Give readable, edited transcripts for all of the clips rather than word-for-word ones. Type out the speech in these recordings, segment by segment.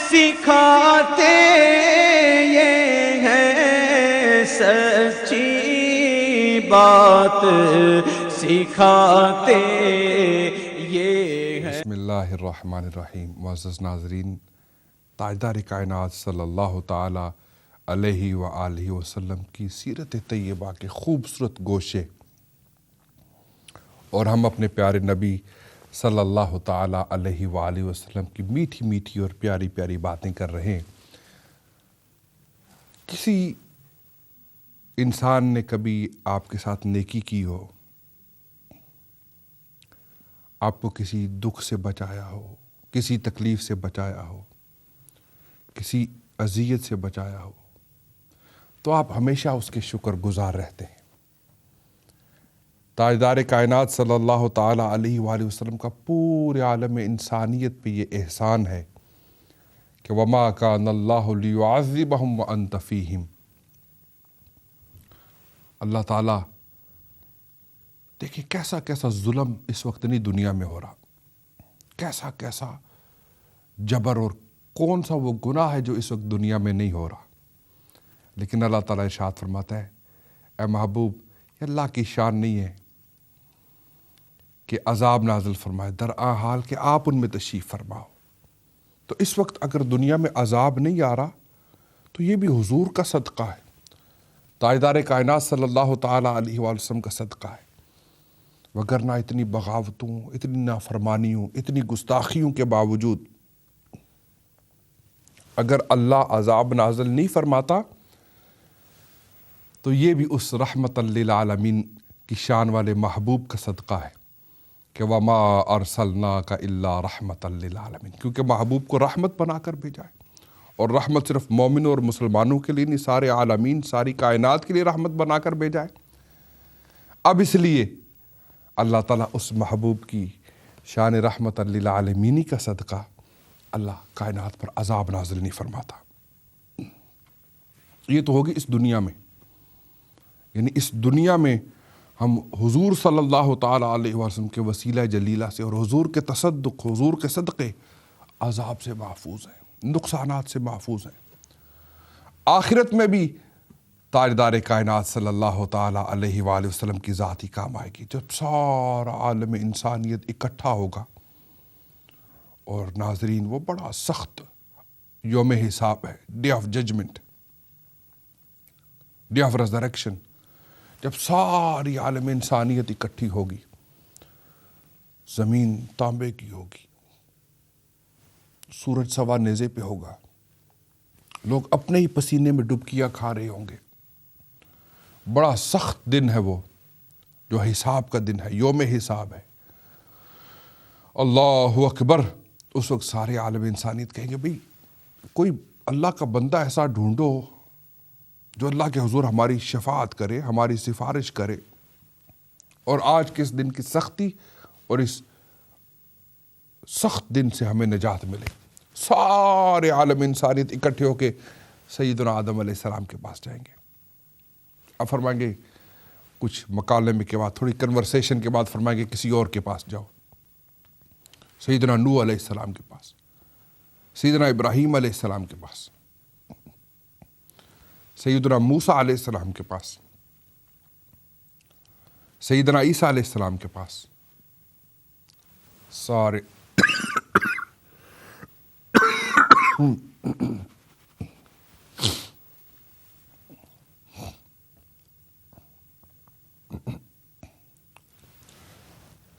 سکھاتے یہ ہے سچی بات سکھاتے یہ ہے۔ بسم اللہ الرحمن الرحیم۔ معزز ناظرین، تاجدار کائنات صلی اللہ تعالی علیہ وآلہ وسلم کی سیرت طیبہ کے خوبصورت گوشے اور ہم اپنے پیارے نبی صلی اللہ تعالی علیہ وآلہ وسلم کی میٹھی میٹھی اور پیاری پیاری باتیں کر رہے ہیں۔ کسی انسان نے کبھی آپ کے ساتھ نیکی کی ہو، آپ کو کسی دکھ سے بچایا ہو، کسی تکلیف سے بچایا ہو، کسی اذیت سے بچایا ہو، تو آپ ہمیشہ اس کے شکر گزار رہتے ہیں۔ تاجدار کائنات صلی اللہ تعالی علیہ وآلہ وسلم کا پورے عالم انسانیت پہ یہ احسان ہے کہ وَمَا كَانَ اللَّهُ لِيُعَذِّبَهُمْ وَأَنْتَ فِيهِمْ۔ اللہ تعالیٰ دیکھیں کیسا کیسا ظلم اس وقت نہیں دنیا میں ہو رہا، کیسا کیسا جبر، اور کون سا وہ گناہ ہے جو اس وقت دنیا میں نہیں ہو رہا، لیکن اللہ تعالیٰ ارشاد فرماتا ہے اے محبوب، یہ اللہ کی شان نہیں ہے کہ عذاب نازل فرمائے، درآ حال کہ آپ ان میں تشریف فرماؤ۔ تو اس وقت اگر دنیا میں عذاب نہیں آ رہا تو یہ بھی حضور کا صدقہ ہے، تاجدار کائنات صلی اللہ تعالیٰ علیہ وآلہ وسلم کا صدقہ ہے، وگرنہ اتنی بغاوتوں، اتنی نافرمانیوں، اتنی گستاخیوں کے باوجود اگر اللہ عذاب نازل نہیں فرماتا تو یہ بھی اس رحمت للعالمین کی شان والے محبوب کا صدقہ ہے کہ وَمَا أَرْسَلْنَاكَ إِلَّا رَحْمَةً لِلْعَالَمِينَ، کیونکہ محبوب کو رحمت بنا کر بھیجا ہے، اور رحمت صرف مومنوں اور مسلمانوں کے لیے نہیں، سارے عالمین، ساری کائنات کے لیے رحمت بنا کر بھیجا ہے۔ اب اس لیے اللہ تعالیٰ اس محبوب کی شان رحمت للعالمینی کا صدقہ اللہ کائنات پر عذاب نازل نہیں فرماتا۔ یہ تو ہوگی اس دنیا میں، یعنی اس دنیا میں ہم حضور صلی اللہ تعالیٰ علیہ وسلم کے وسیلہ جلیلہ سے اور حضور کے تصدق، حضور کے صدقے عذاب سے محفوظ ہیں، نقصانات سے محفوظ ہیں۔ آخرت میں بھی تاجدار کائنات صلی اللہ تعالیٰ علیہ وآلہ وسلم کی ذات ہی کام آئے گی، جب سارا عالم انسانیت اکٹھا ہوگا، اور ناظرین وہ بڑا سخت یوم حساب ہے، day of judgement, day of resurrection, جب ساری عالم انسانیت اکٹھی ہوگی، زمین تانبے کی ہوگی، سورج سوا نیزے پہ ہوگا، لوگ اپنے ہی پسینے میں ڈبکیاں کھا رہے ہوں گے۔ بڑا سخت دن ہے وہ، جو حساب کا دن ہے، یوم حساب ہے۔ اللہ اکبر۔ اس وقت سارے عالم انسانیت کہیں گے بھئی کوئی اللہ کا بندہ ایسا ڈھونڈو جو اللہ کے حضور ہماری شفاعت کرے، ہماری سفارش کرے، اور آج کے اس دن کی سختی اور اس سخت دن سے ہمیں نجات ملے۔ سارے عالم انسانیت اکٹھے ہو کے سیدنا آدم علیہ السلام کے پاس جائیں گے۔ اب فرمائیں گے کچھ مکالمے کے بعد، تھوڑی کنورسیشن کے بعد فرمائیں گے کسی اور کے پاس جاؤ، سیدنا نوح علیہ السلام کے پاس، سیدنا ابراہیم علیہ السلام کے پاس، سیدنا موسیٰ علیہ السلام کے پاس، سیدنا عیسیٰ علیہ السلام کے پاس، سارے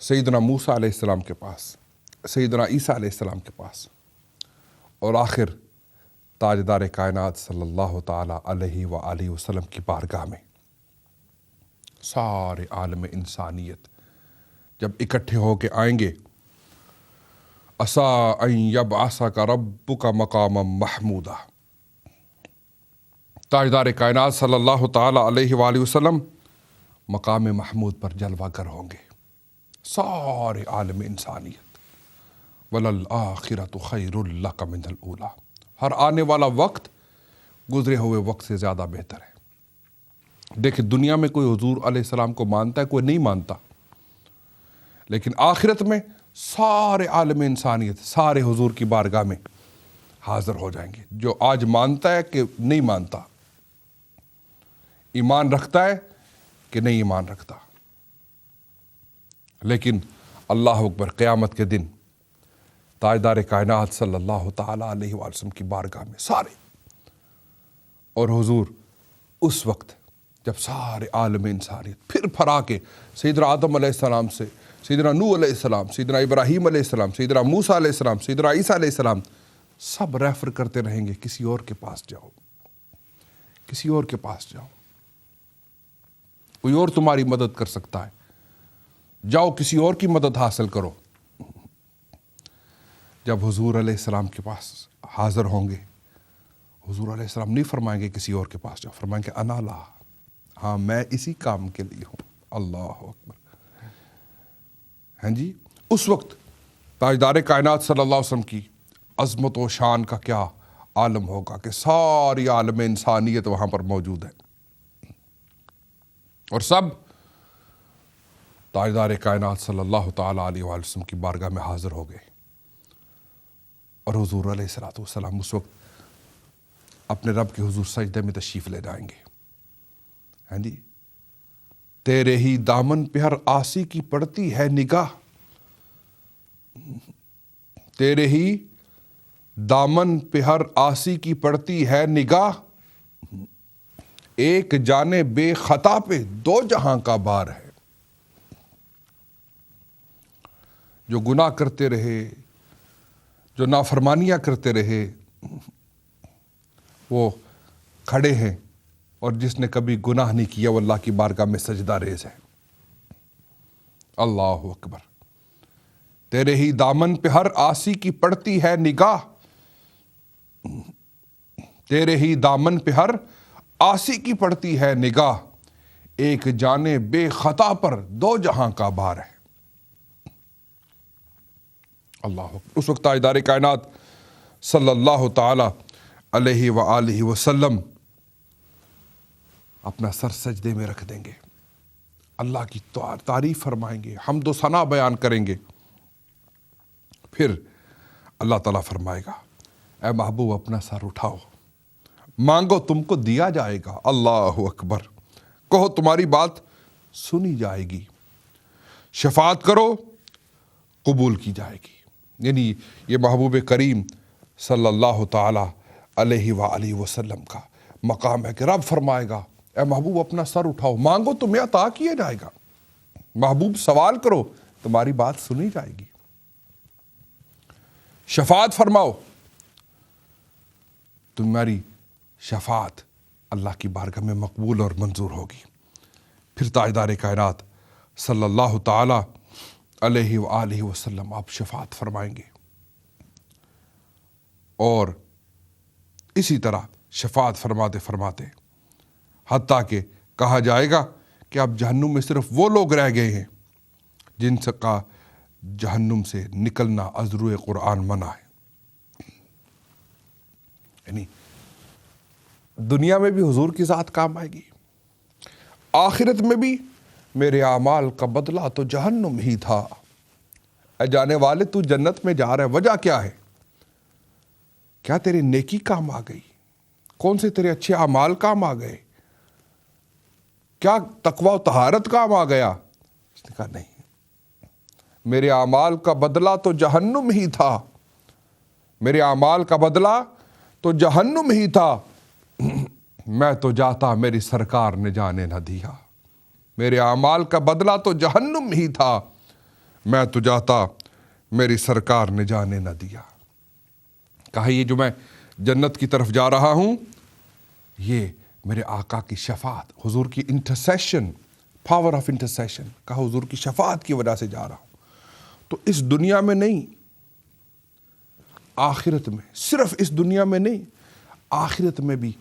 سیدنا موسیٰ علیہ السلام کے پاس، سیدنا عیسیٰ علیہ السلام کے پاس، اور آخر تاجدار کائنات صلی اللہ تعالیٰ علیہ وآلہ وسلم کی بارگاہ میں سارے عالم انسانیت جب اکٹھے ہو کے آئیں گے، عَسَىٰ أَن يَبْعَثَكَ رَبُّكَ مَقَامًا مَحْمُودًا، تاجدار کائنات صلی اللہ تعالیٰ علیہ وآلہ وسلم مقام محمود پر جلوہ گر ہوں گے، سارے عالم انسانیت۔ وَلَلْآخِرَةُ خَيْرٌ لَكَ مِنَ الْأُولَىٰ، ہر آنے والا وقت گزرے ہوئے وقت سے زیادہ بہتر ہے۔ دیکھیں دنیا میں کوئی حضور علیہ السلام کو مانتا ہے، کوئی نہیں مانتا، لیکن آخرت میں سارے عالم انسانیت سارے حضور کی بارگاہ میں حاضر ہو جائیں گے. جو آج مانتا ہے کہ نہیں مانتا, ایمان رکھتا ہے کہ نہیں ایمان رکھتا, لیکن اللہ اکبر, قیامت کے دن تاجدار کائنات صلی اللہ تعالیٰ علیہ وآلہ وسلم کی بارگاہ میں سارے, اور حضور اس وقت جب سارے عالم انسانیت پھر پھرا کے سیدنا آدم علیہ السلام سے سیدنا نوح علیہ السلام, سیدنا ابراہیم علیہ السلام, سیدنا موسیٰ علیہ السلام, سیدنا عیسیٰ علیہ السلام, سب ریفر کرتے رہیں گے کسی اور کے پاس جاؤ, کسی اور کے پاس جاؤ, کوئی اور تمہاری مدد کر سکتا ہے, جاؤ کسی اور کی مدد حاصل کرو. جب حضور علیہ السلام کے پاس حاضر ہوں گے, حضور علیہ السلام نہیں فرمائیں گے کسی اور کے پاس جاؤ, فرمائیں گے انا لا, ہاں میں اسی کام کے لیے ہوں. اللہ اکبر. ہاں جی, اس وقت تاجدار کائنات صلی اللہ علیہ وسلم کی عظمت و شان کا کیا عالم ہوگا کہ ساری عالم انسانیت وہاں پر موجود ہے, اور سب تاجدار کائنات صلی اللہ تعالیٰ علیہ وآلہ وسلم کی بارگاہ میں حاضر ہو گئے, اور حضور علیہ الصلوۃ والسلام اس وقت اپنے رب کے حضور سجدے میں تشریف لے جائیں گے. ہاں جی, تیرے ہی دامن پہ ہر آسی کی پڑتی ہے نگاہ, تیرے ہی دامن پہ ہر آسی کی پڑتی ہے نگاہ, ایک جانے بے خطا پہ دو جہاں کا بار ہے. جو گناہ کرتے رہے, جو نافرمانیاں کرتے رہے, وہ کھڑے ہیں, اور جس نے کبھی گناہ نہیں کیا وہ اللہ کی بارگاہ میں سجدہ ریز ہے. اللہ اکبر. تیرے ہی دامن پہ ہر آسی کی پڑتی ہے نگاہ, تیرے ہی دامن پہ ہر آسی کی پڑتی ہے نگاہ, ایک جانے بے خطا پر دو جہاں کا بار ہے. اللہ اکبر. اس وقت تاجدار کائنات صلی اللہ تعالی علیہ وآلہ وسلم اپنا سر سجدے میں رکھ دیں گے, اللہ کی تعریف فرمائیں گے, حمد و ثنا بیان کریں گے. پھر اللہ تعالیٰ فرمائے گا, اے محبوب اپنا سر اٹھاؤ, مانگو تم کو دیا جائے گا. اللہ اکبر. کہو تمہاری بات سنی جائے گی, شفاعت کرو قبول کی جائے گی. یعنی یہ محبوب کریم صلی اللہ تعالی علیہ وآلہ وسلم کا مقام ہے کہ رب فرمائے گا, اے محبوب اپنا سر اٹھاؤ, مانگو تمہیں عطا کیا جائے گا. محبوب سوال کرو تمہاری بات سنی جائے گی. شفاعت فرماؤ, تمہاری شفاعت اللہ کی بارگاہ میں مقبول اور منظور ہوگی. پھر تاجدار کائنات صلی اللہ تعالی علیہ وآلہ وسلم آپ شفاعت فرمائیں گے, اور اسی طرح شفاعت فرماتے فرماتے حتیٰ کہ کہا جائے گا کہ اب جہنم میں صرف وہ لوگ رہ گئے ہیں جن سے کا جہنم سے نکلنا از روئے قرآن منع ہے. یعنی دنیا میں بھی حضور کی ذات کام آئے گی, آخرت میں بھی میرے اعمال کا بدلہ تو جہنم ہی تھا. اے جانے والے تو جنت میں جا رہا ہے, وجہ کیا ہے؟ کیا تیری نیکی کام آ گئی؟ کون سے تیرے اچھے اعمال کام آ گئے؟ کیا تقوی و طہارت کام آ گیا؟ اس نے کہا نہیں, میرے اعمال کا بدلہ تو جہنم ہی تھا, میرے اعمال کا بدلہ تو جہنم ہی تھا. میں تو جاتا میری سرکار نے جانے نہ دیا, میرے اعمال کا بدلہ تو جہنم ہی تھا, میں تو جاتا میری سرکار نے جانے نہ دیا. کہا یہ جو میں جنت کی طرف جا رہا ہوں یہ میرے آقا کی شفاعت, حضور کی انٹرسیشن, پاور آف انٹرسیشن, کہا حضور کی شفاعت کی وجہ سے جا رہا ہوں. تو اس دنیا میں نہیں, آخرت میں, صرف اس دنیا میں نہیں, آخرت میں بھی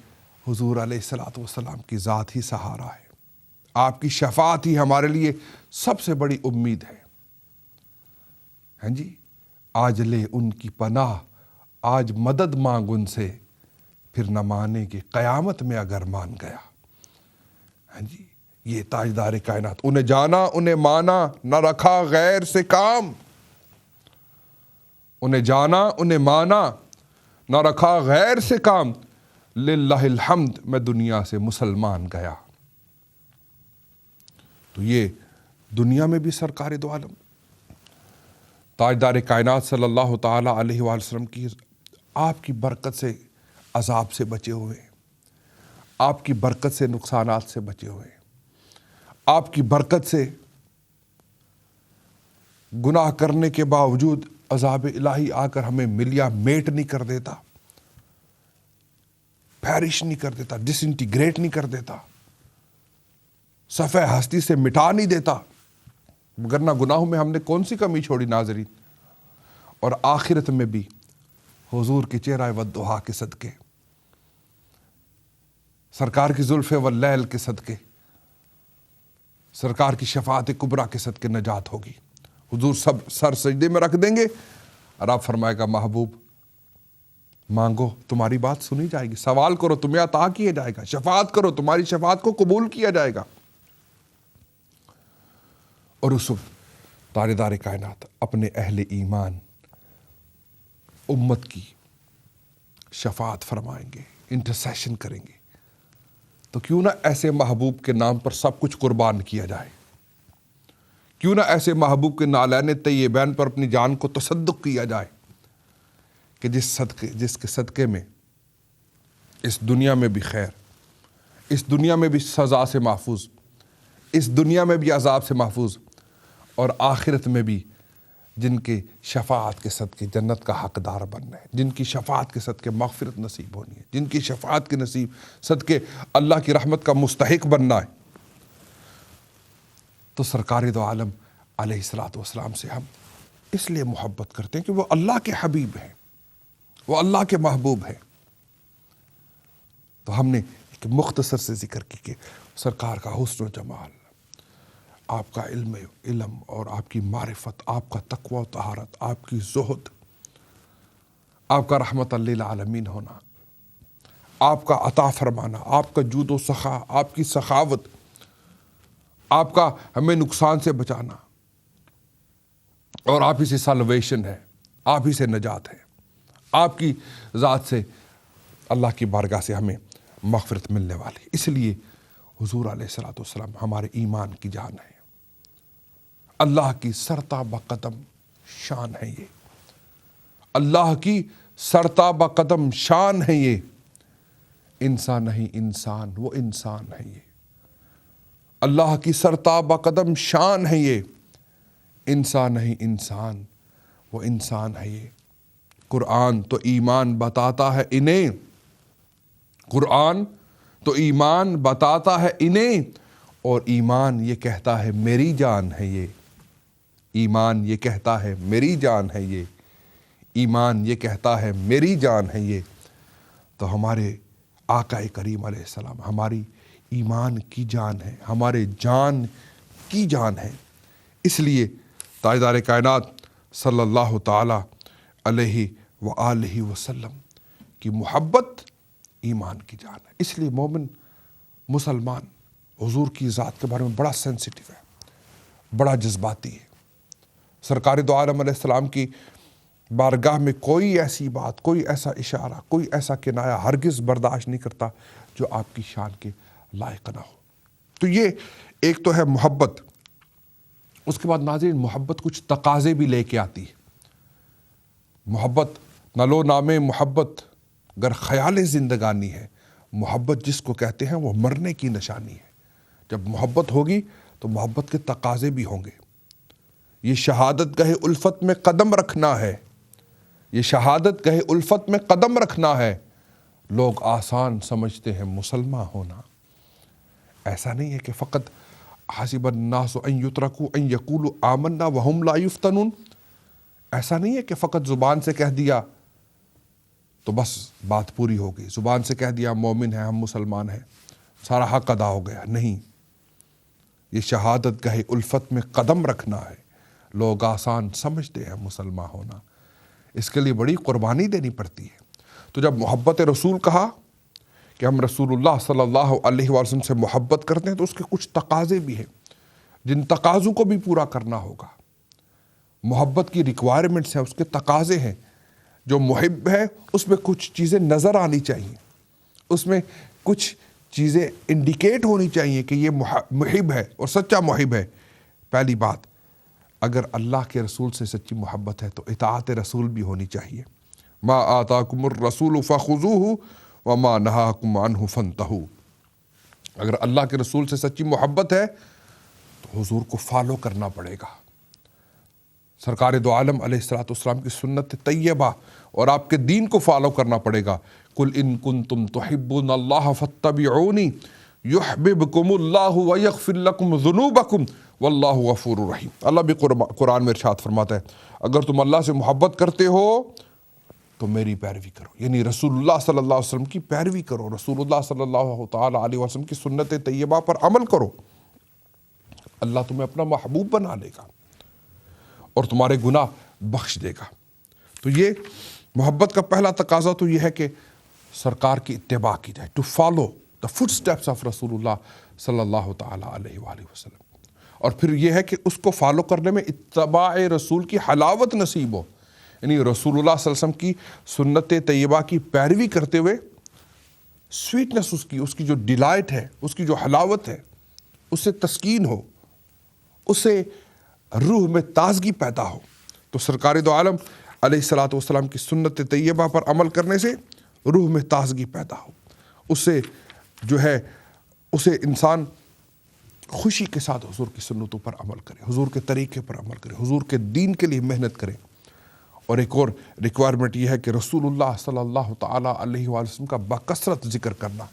حضور علیہ الصلوۃ والسلام کی ذات ہی سہارا ہے. آپ کی شفاعت ہی ہمارے لیے سب سے بڑی امید ہے. ہاں جی, آج لے ان کی پناہ, آج مدد مانگ ان سے, پھر نہ مانے کہ قیامت میں اگر مان گیا. ہاں جی, یہ تاجدار کائنات, انہیں جانا انہیں مانا, نہ رکھا غیر سے کام. انہیں جانا انہیں مانا, نہ رکھا غیر سے کام، للہ الحمد میں دنیا سے مسلمان گیا۔ تو یہ دنیا میں بھی سرکار دو عالم تاجدار کائنات صلی اللہ تعالی علیہ وآلہ وسلم کی آپ کی برکت سے عذاب سے بچے ہوئے، آپ کی برکت سے نقصانات سے بچے ہوئے، آپ کی برکت سے گناہ کرنے کے باوجود عذاب الہی آ کر ہمیں ملیا میٹ نہیں کر دیتا، پیرش نہیں کر دیتا، ڈس انٹیگریٹ نہیں کر دیتا، صفحہ ہستی سے مٹا نہیں دیتا، وگرنہ گناہوں میں ہم نے کون سی کمی چھوڑی ناظرین۔ اور آخرت میں بھی حضور کے چہرہ والضحیٰ کے صدقے، سرکار کی زلف واللیل کے صدقے، سرکار کی شفاعت کبریٰ کے صدقے نجات ہوگی۔ حضور سب سر سجدے میں رکھ دیں گے اور آپ فرمائے گا محبوب مانگو تمہاری بات سنی جائے گی، سوال کرو تمہیں عطا کیا جائے گا، شفاعت کرو تمہاری شفاعت کو قبول کیا جائے گا۔ اور اس وقت تاجدار کائنات اپنے اہل ایمان امت کی شفاعت فرمائیں گے، انٹرسیشن کریں گے۔ تو کیوں نہ ایسے محبوب کے نام پر سب کچھ قربان کیا جائے، کیوں نہ ایسے محبوب کے نالین طیبین پر اپنی جان کو تصدق کیا جائے کہ جس کے صدقے میں اس دنیا میں بھی خیر، اس دنیا میں بھی سزا سے محفوظ، اس دنیا میں بھی عذاب سے محفوظ، اور آخرت میں بھی جن کے شفاعت کے صدقے جنت کا حقدار بننا ہے، جن کی شفاعت کے صدقے مغفرت نصیب ہونی ہے، جن کی شفاعت کے نصیب صدقے اللہ کی رحمت کا مستحق بننا ہے۔ تو سرکار دو عالم علیہ الصلوۃ والسلام سے ہم اس لیے محبت کرتے ہیں کہ وہ اللہ کے حبیب ہیں، وہ اللہ کے محبوب ہیں۔ تو ہم نے ایک مختصر سے ذکر کی کہ سرکار کا حسن و جمال، آپ کا علم اور آپ کی معرفت، آپ کا تقوی و طہارت، آپ کی زہد، آپ کا رحمت للعالمین ہونا، آپ کا عطا فرمانا، آپ کا جود و سخا، آپ کی سخاوت، آپ کا ہمیں نقصان سے بچانا، اور آپ ہی سے سالویشن ہے، آپ ہی سے نجات ہے، آپ کی ذات سے اللہ کی بارگاہ سے ہمیں مغفرت ملنے والی۔ اس لیے حضور علیہ الصلوۃ والسلام ہمارے ایمان کی جان ہے، اللہ کی سرتاب قدم شان ہے یہ، اللہ کی سرتاب قدم شان ہے یہ، انسان نہیں انسان وہ انسان ہے یہ، اللہ کی سرتاب قدم شان ہے یہ، انسان نہیں انسان وہ انسان ہے یہ۔ قرآن تو ایمان بتاتا ہے انہیں، قرآن تو ایمان بتاتا ہے انہیں، اور ایمان یہ کہتا ہے میری جان ہے یہ، ایمان یہ کہتا ہے میری جان ہے یہ، ایمان یہ کہتا ہے میری جان ہے یہ۔ تو ہمارے آقا کریم علیہ السلام ہماری ایمان کی جان ہے، ہمارے جان کی جان ہے۔ اس لیے تاجدار کائنات صلی اللہ تعالی علیہ وآلہ وسلم کی محبت ایمان کی جان ہے۔ اس لیے مومن مسلمان حضور کی ذات کے بارے میں بڑا سینسٹیو ہے، بڑا جذباتی ہے۔ سرکار دو عالم علیہ السلام کی بارگاہ میں کوئی ایسی بات، کوئی ایسا اشارہ، کوئی ایسا کنایہ ہرگز برداشت نہیں کرتا جو آپ کی شان کے لائق نہ ہو۔ تو یہ ایک تو ہے محبت۔ اس کے بعد ناظرین محبت کچھ تقاضے بھی لے کے آتی ہے۔ محبت نلو نام محبت گر خیال زندگانی ہے، محبت جس کو کہتے ہیں وہ مرنے کی نشانی ہے۔ جب محبت ہوگی تو محبت کے تقاضے بھی ہوں گے۔ یہ شہادت گاہ الفت میں قدم رکھنا ہے، یہ شہادت گاہ الفت میں قدم رکھنا ہے۔ لوگ آسان سمجھتے ہیں مسلمان ہونا، ایسا نہیں ہے کہ فقط حسب الناس ان یترکوا ان یقولوا آمنا وہم لا یفتنون، ایسا نہیں ہے کہ فقط زبان سے کہہ دیا تو بس بات پوری ہو گئی، زبان سے کہہ دیا مومن ہیں ہم مسلمان ہیں سارا حق ادا ہو گیا، نہیں۔ یہ شہادت گاہ الفت میں قدم رکھنا ہے۔ لوگ آسان سمجھتے ہیں مسلمان ہونا، اس کے لیے بڑی قربانی دینی پڑتی ہے۔ تو جب محبت رسول کہا کہ ہم رسول اللہ صلی اللہ علیہ وسلم سے محبت کرتے ہیں تو اس کے کچھ تقاضے بھی ہیں جن تقاضوں کو بھی پورا کرنا ہوگا۔ محبت کی ریکوائرمنٹس ہیں، اس کے تقاضے ہیں جو محب ہے اس میں کچھ چیزیں نظر آنی چاہیے، اس میں کچھ چیزیں انڈیکیٹ ہونی چاہیے کہ یہ محب ہے اور سچا محب ہے۔ پہلی بات، اگر اللہ کے رسول سے سچی محبت ہے تو اطاعت رسول بھی ہونی چاہیے۔ ما آتاکم الرسول فخذوہ وما نہاکم عنہ فانتہوا۔ اگر اللہ کے رسول سے سچی محبت ہے تو حضور کو فالو کرنا پڑے گا، سرکار دو عالم علیہ الصلوۃ والسلام کی سنت طیبہ اور آپ کے دین کو فالو کرنا پڑے گا۔ قل ان کنتم تحبون اللہ فاتبعونی یحببکم اللہ ویغفر لکم ذنوبکم واللہ غفور رحیم۔ اللہ بھی قرآن میں ارشاد فرماتا ہے اگر تم اللہ سے محبت کرتے ہو تو میری پیروی کرو، یعنی رسول اللہ صلی اللہ علیہ وسلم کی پیروی کرو، رسول اللہ صلی اللہ تعالیٰ علیہ وسلم کی سنت طیبہ پر عمل کرو، اللہ تمہیں اپنا محبوب بنا لے گا اور تمہارے گناہ بخش دے گا۔ تو یہ محبت کا پہلا تقاضا تو یہ ہے کہ سرکار کی اتباع کی جائے، to follow the footsteps of رسول اللہ صلی اللہ تعالیٰ علیہ وآلہ وسلم۔ اور پھر یہ ہے کہ اس کو فالو کرنے میں اتباع رسول کی حلاوت نصیب ہو، یعنی رسول اللہ صلی اللہ علیہ وسلم کی سنت طیبہ کی پیروی کرتے ہوئے سویٹنس اس کی جو ڈیلائٹ ہے، اس کی جو حلاوت ہے، اس سے تسکین ہو، اس سے روح میں تازگی پیدا ہو۔ تو سرکار دو عالم علیہ الصلوۃ والسلام کی سنت طیبہ پر عمل کرنے سے روح میں تازگی پیدا ہو، اس سے جو ہے اسے انسان خوشی کے ساتھ حضور کی سنتوں پر عمل کرے، حضور کے طریقے پر عمل کرے، حضور کے دین کے لیے محنت کرے۔ اور ایک اور ریکوائرمنٹ یہ ہے کہ رسول اللہ صلی اللہ تعالیٰ علیہ وآلہ وسلم کا بکثرت ذکر کرنا۔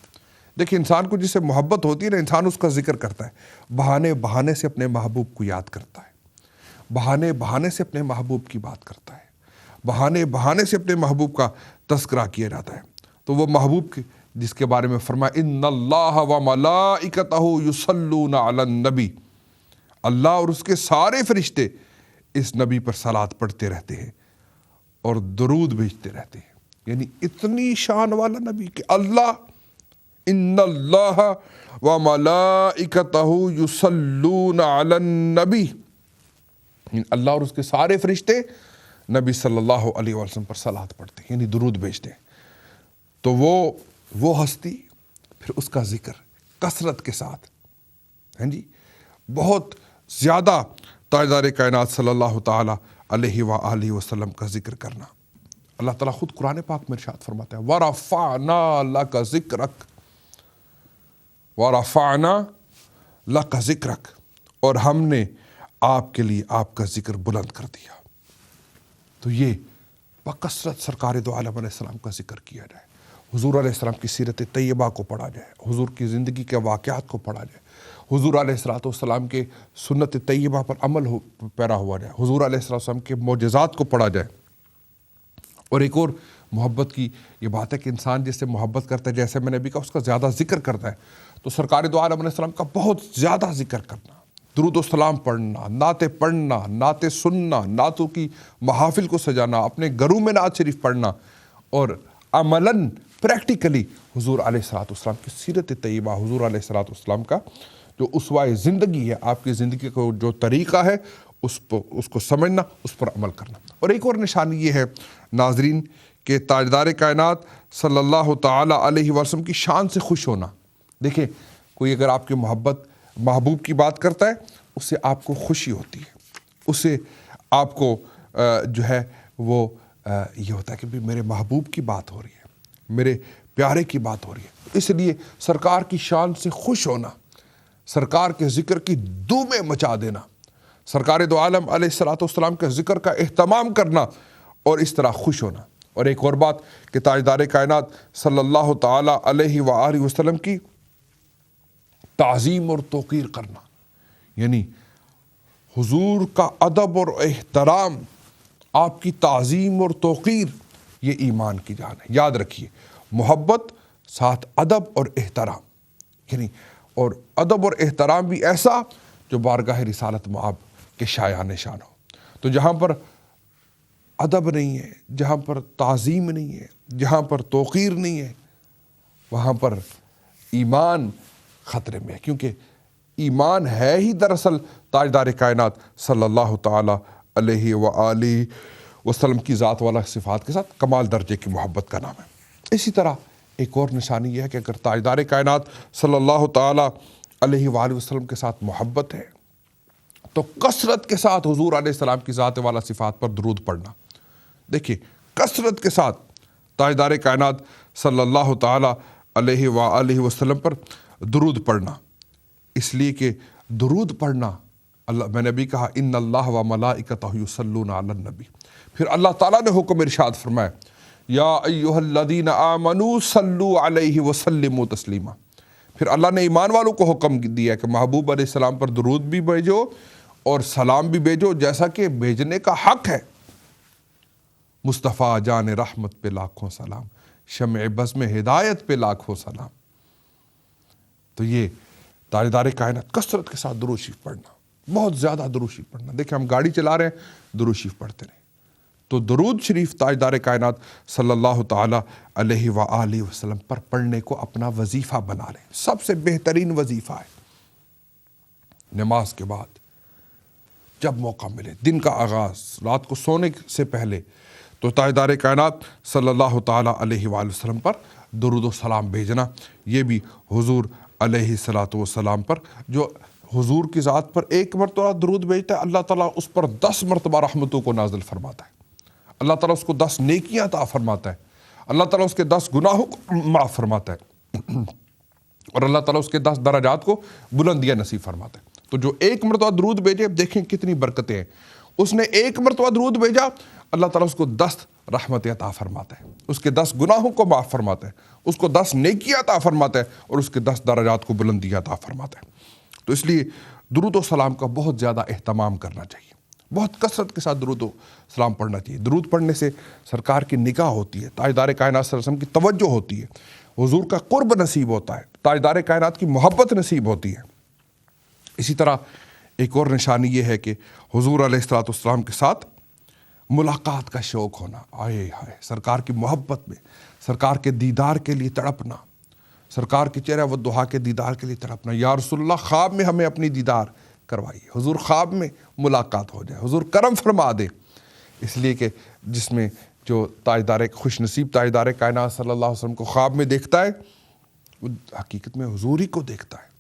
دیکھیں انسان کو جس سے محبت ہوتی ہے نا، انسان اس کا ذکر کرتا ہے، بہانے سے اپنے محبوب کو یاد کرتا ہے، بہانے سے اپنے محبوب کی بات کرتا ہے، بہانے سے اپنے محبوب کا تذکرہ کیا جاتا ہے۔ تو وہ محبوب کی جس کے بارے میں فرمایا ان اللہ و ملائکتہ یصلون علی النبی، اللہ اور اس کے سارے فرشتے اس نبی پر صلوات پڑھتے رہتے ہیں اور درود بھیجتے رہتے ہیں، یعنی اتنی شان والا نبی کہ اللہ ان اللہ و ملائکتہ یصلون علی النبی، اللہ اور اس کے سارے فرشتے نبی صلی اللہ علیہ وسلم پر صلوات پڑھتے ہیں، یعنی درود بھیجتے ہیں۔ تو وہ ہستی پھر اس کا ذکر کثرت کے ساتھ، ہیں جی، بہت زیادہ تاجدار کائنات صلی اللہ تعالیٰ علیہ وآلہ وسلم کا ذکر کرنا۔ اللہ تعالیٰ خود قرآن پاک میں ارشاد فرماتا ہے وَرَفَعْنَا لَكَ ذِكْرَكَ، وَرَفَعْنَا لَكَ ذِكْرَكَ، اور ہم نے آپ کے لیے آپ کا ذکر بلند کر دیا۔ تو یہ بکثرت سرکار دو عالم علیہ السلام کا ذکر کیا جائے، حضور علیہ السلام کی سیرت طیبہ کو پڑھا جائے، حضور کی زندگی کے واقعات کو پڑھا جائے، حضور علیہ السلام کے سنت طیبہ پر عمل پیرا ہوا جائے، حضور علیہ السلام کے معجزات کو پڑھا جائے۔ اور ایک اور محبت کی یہ بات ہے کہ انسان جس سے محبت کرتا ہے، جیسے میں نے بھی کہا، اس کا زیادہ ذکر کرتا ہے، تو سرکار دو عالم علیہ السلام کا بہت زیادہ ذکر کرنا، درود و سلام پڑھنا، نعتیں سننا، نعتوں کی محافل کو سجانا، اپنے گھروں میں نعت شریف پڑھنا، اور عملاً پریکٹیکلی حضور علیہ السلام کی سیرت طیبہ، حضور علیہ السلام کا جو اسوہ زندگی ہے، آپ کی زندگی کا جو طریقہ ہے، اس کو سمجھنا، اس پر عمل کرنا۔ اور ایک اور نشانی یہ ہے ناظرین کہ تاجدار کائنات صلی اللہ تعالیٰ علیہ وسلم کی شان سے خوش ہونا۔ دیکھیں کوئی اگر آپ کے محبوب کی بات کرتا ہے، اس سے آپ کو خوشی ہوتی ہے، اس سے آپ کو جو ہے وہ یہ ہوتا ہے کہ بھی میرے محبوب کی بات ہو رہی ہے، میرے پیارے کی بات ہو رہی ہے۔ اس لیے سرکار کی شان سے خوش ہونا، سرکار کے ذکر کی دھومیں مچا دینا، سرکار دو عالم علیہ السلام کے ذکر کا اہتمام کرنا اور اس طرح خوش ہونا۔ اور ایک اور بات کہ تاجدار کائنات صلی اللہ تعالیٰ علیہ وآلہ وسلم کی تعظیم اور توقیر کرنا، یعنی حضور کا ادب اور احترام، آپ کی تعظیم اور توقیر، یہ ایمان کی جان ہے۔ یاد رکھیے، محبت ساتھ ادب اور احترام، یعنی اور ادب اور احترام بھی ایسا جو بارگاہ رسالت مآب کے شایان شان ہو۔ تو جہاں پر ادب نہیں ہے، جہاں پر تعظیم نہیں ہے، جہاں پر توقیر نہیں ہے، وہاں پر ایمان خطرے میں ہے، کیونکہ ایمان ہے ہی دراصل تاجدار کائنات صلی اللہ تعالیٰ علیہ وآلہ وسلم کی ذات والا صفات کے ساتھ کمال درجے کی محبت کا نام ہے۔ اسی طرح ایک اور نشانی یہ ہے کہ اگر تاجدار کائنات صلی اللہ تعالیٰ علیہ وآلہ وسلم کے ساتھ محبت ہے تو کثرت کے ساتھ حضور علیہ السلام کی ذات والا صفات پر درود پڑھنا۔ دیکھیے کثرت کے ساتھ تاجدار کائنات صلی اللہ تعالیٰ علیہ وآلہ وسلم پر درود پڑھنا، اس لیے کہ درود پڑھنا میں نے بھی کہا ان اللہ و ملائکتہ یصلون علی النبی، پھر اللہ تعالیٰ نے حکم ارشاد فرمایا یا ایھا الذین آمنوا صلوا علیہ وسلموا تسلیما، پھر اللہ نے ایمان والوں کو حکم دیا کہ محبوب علیہ السلام پر درود بھی بھیجو اور سلام بھی بھیجو جیسا کہ بھیجنے کا حق ہے۔ مصطفیٰ جان رحمت پہ لاکھوں سلام، شمع بزم ہدایت پہ لاکھوں سلام۔ تو یہ تاجدار کائنات کثرت کے ساتھ درود شریف پڑھنا، بہت زیادہ درود شریف پڑھنا۔ دیکھیں ہم گاڑی چلا رہے ہیں، درود شریف پڑھتے رہیں، تو درود شریف تاجدار کائنات صلی اللہ تعالیٰ علیہ وآلہ وسلم پر پڑھنے کو اپنا وظیفہ بنا لیں۔ سب سے بہترین وظیفہ ہے نماز کے بعد، جب موقع ملے، دن کا آغاز، رات کو سونے سے پہلے، تو تاجدار کائنات صلی اللہ تعالیٰ علیہ وآلہ وسلم پر درود و سلام بھیجنا۔ یہ بھی حضور علیہ الصلوۃ والسلام پر، جو حضور کی ذات پر ایک مرتبہ درود بھیجتا ہے اللہ تعالیٰ اس پر 10 مرتبہ رحمتوں کو نازل فرماتا ہے، اللہ تعالیٰ اس کو 10 نیکیاں عطا فرماتا ہے، اللہ تعالیٰ اس کے 10 گناہوں کو معاف فرماتا ہے، اور اللہ تعالیٰ اس کے 10 درجات کو بلندیاں نصیب فرماتا ہے۔ تو جو ایک مرتبہ درود بھیجے، دیکھیں کتنی برکتیں ہیں۔ اس نے ایک مرتبہ درود بھیجا، اللہ تعالیٰ اس کو 10 رحمتیں عطا فرماتا ہے، اس کے 10 گناہوں کو معاف فرماتا ہے، اس کو 10 نیکیاں عطا فرماتا ہے، اور اس کے 10 درجات کو بلندیاں عطا فرماتا ہے۔ تو اس لیے درود و سلام کا بہت زیادہ اہتمام کرنا چاہیے، بہت کثرت کے ساتھ درود و سلام پڑھنا چاہیے۔ درود پڑھنے سے سرکار کی نگاہ ہوتی ہے، تاجدار کائنات صلی اللہ علیہ وسلم کی توجہ ہوتی ہے، حضور کا قرب نصیب ہوتا ہے، تاجدار کائنات کی محبت نصیب ہوتی ہے۔ اسی طرح ایک اور نشانی یہ ہے کہ حضور علیہ الصلوۃ والسلام کے ساتھ ملاقات کا شوق ہونا، آئے ہائے سرکار کی محبت میں، سرکار کے دیدار کے لیے تڑپنا، سرکار کے چہرہ و دعا کے دیدار کے لیے تڑپنا۔ یا رسول اللہ خواب میں ہمیں اپنی دیدار کروائیے، حضور خواب میں ملاقات ہو جائے، حضور کرم فرما دے، اس لیے کہ جس میں جو خوش نصیب تاجدار کائنات صلی اللہ علیہ وسلم کو خواب میں دیکھتا ہے وہ حقیقت میں حضور ہی کو دیکھتا ہے۔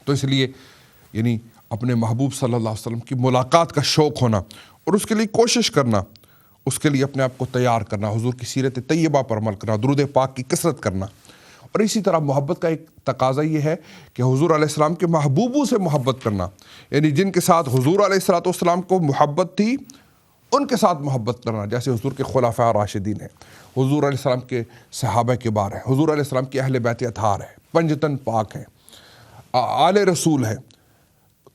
تو اس لیے یعنی اپنے محبوب صلی اللہ علیہ وسلم کی ملاقات کا شوق ہونا اور اس کے لیے کوشش کرنا، اس کے لیے اپنے آپ کو تیار کرنا، حضور کی سیرت طیبہ پر عمل کرنا، درود پاک کی کثرت کرنا۔ اور اسی طرح محبت کا ایک تقاضا یہ ہے کہ حضور علیہ السلام کے محبوبوں سے محبت کرنا، یعنی جن کے ساتھ حضور علیہ الصلوۃ والسلام کو محبت تھی ان کے ساتھ محبت کرنا، جیسے حضور کے خلفاء راشدین ہیں، حضور علیہ السلام کے صحابہ کبار ہیں، حضور علیہ السلام کے اہل بیت اطہار ہیں، پنجتن پاک ہیں، آل رسول ہیں۔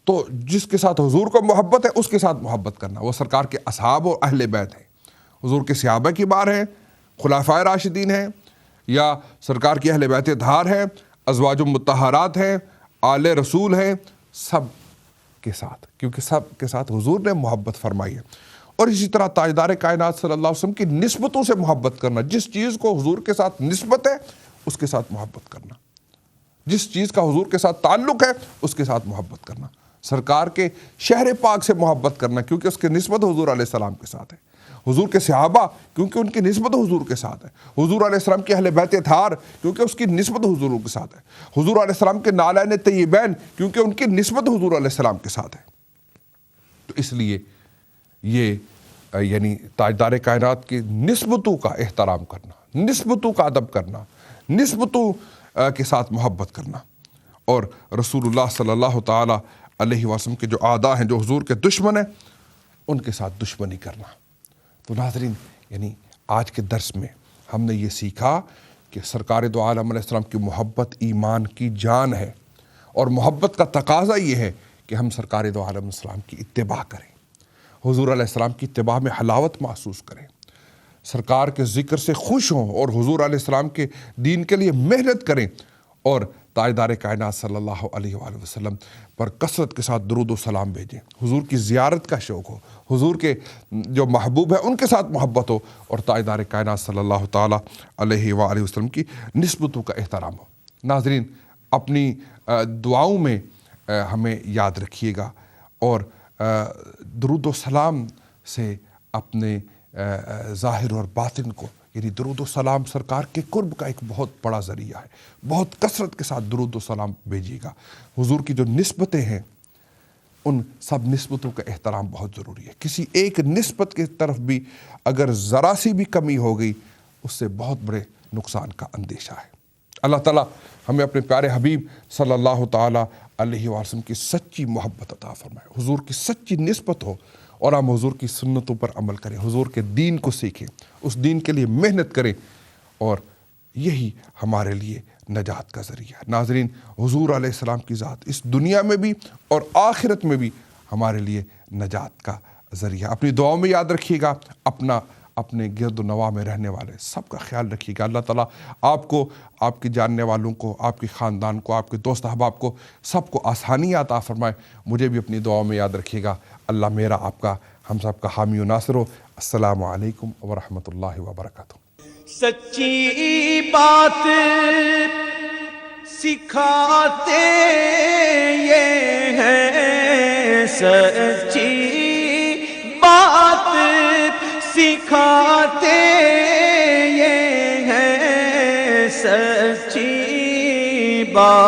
تو جس کے ساتھ حضور کو محبت ہے اس کے ساتھ محبت کرنا، وہ سرکار کے اصحاب اور اہل بیت ہیں، حضور کے صحابہ کبار ہیں، خلفاء راشدین ہیں، یا سرکار کی اہل بیت اطہار ہیں، ازواج مطہرات ہیں، آل رسول ہیں، سب کے ساتھ، کیونکہ سب کے ساتھ حضور نے محبت فرمائی ہے۔ اور اسی طرح تاجدار کائنات صلی اللہ علیہ وسلم کی نسبتوں سے محبت کرنا، جس چیز کو حضور کے ساتھ نسبت ہے اس کے ساتھ محبت کرنا، جس چیز کا حضور کے ساتھ تعلق ہے اس کے ساتھ محبت کرنا، سرکار کے شہر پاک سے محبت کرنا کیونکہ اس کی نسبت حضور علیہ السلام کے ساتھ ہے، حضور کے صحابہ کیونکہ ان کی نسبت حضور کے ساتھ ہے، حضور علیہ السلام کے اہل بیت اطہار کیونکہ اس کی نسبت حضور کے ساتھ ہے، حضور علیہ السلام کے نالین طیبین کیونکہ ان کی نسبت حضور علیہ السلام کے ساتھ ہے۔ تو اس لیے یہ یعنی تاجدار کائنات کی نسبتوں کا احترام کرنا، نسبتوں کا ادب کرنا، نسبتوں کے ساتھ محبت کرنا، اور رسول اللہ صلی اللہ تعالیٰ علیہ وسلم کے جو اعداء ہیں، جو حضور کے دشمن ہیں، ان کے ساتھ دشمنی کرنا۔ تو ناظرین یعنی آج کے درس میں ہم نے یہ سیکھا کہ سرکار دو عالم علیہ السلام کی محبت ایمان کی جان ہے، اور محبت کا تقاضا یہ ہے کہ ہم سرکار دو عالم علیہ السلام کی اتباع کریں، حضور علیہ السلام کی اتباع میں حلاوت محسوس کریں، سرکار کے ذکر سے خوش ہوں اور حضور علیہ السلام کے دین کے لیے محنت کریں، اور تاجدار کائنات صلی اللہ علیہ وآلہ وسلم پر کثرت کے ساتھ درود و سلام بھیجیں، حضور کی زیارت کا شوق ہو، حضور کے جو محبوب ہیں ان کے ساتھ محبت ہو، اور تاجدار کائنات صلی اللہ تعالیٰ علیہ وآلہ وسلم کی نسبتوں کا احترام ہو۔ ناظرین اپنی دعاؤں میں ہمیں یاد رکھیے گا، اور درود و سلام سے اپنے ظاہر اور باطن کو، یعنی درود و سلام سرکار کے قرب کا ایک بہت بڑا ذریعہ ہے. بہت کثرت کے ساتھ درود و سلام بھیجیے گا. حضور کی جو نسبتیں ہیں ان سب نسبتوں کا احترام بہت ضروری ہے. کسی ایک نسبت کی طرف بھی اگر ذرا سی بھی کمی ہو گئی اس سے بہت بڑے نقصان کا اندیشہ ہے. اللہ تعالیٰ ہمیں اپنے پیارے حبیب صلی اللہ تعالیٰ علیہ وسلم کی سچی محبت عطا فرمائے، حضور کی سچی نسبت ہو اور ہم حضور کی سنتوں پر عمل کریں، حضور کے دین کو سیکھیں، اس دین کے لیے محنت کریں، اور یہی ہمارے لیے نجات کا ذریعہ ہے. ناظرین، حضور علیہ السلام کی ذات اس دنیا میں بھی اور آخرت میں بھی ہمارے لیے نجات کا ذریعہ. اپنی دعاؤں میں یاد رکھیے گا، اپنے گرد و نواح میں رہنے والے سب کا خیال رکھیے گا. اللہ تعالیٰ آپ کو، آپ کے جاننے والوں کو، آپ کے خاندان کو، آپ کے دوست احباب کو، سب کو آسانیاں عطا فرمائے. مجھے بھی اپنی دعاؤں میں یاد رکھیے گا. اللہ میرا، آپ کا، ہم سب کا حامی و ناصر ہو. السلام علیکم ورحمۃ اللہ وبرکاتہ. سچی بات سکھاتے یہ ہیں، سچی بات سکھاتے یہ ہیں، سچی بات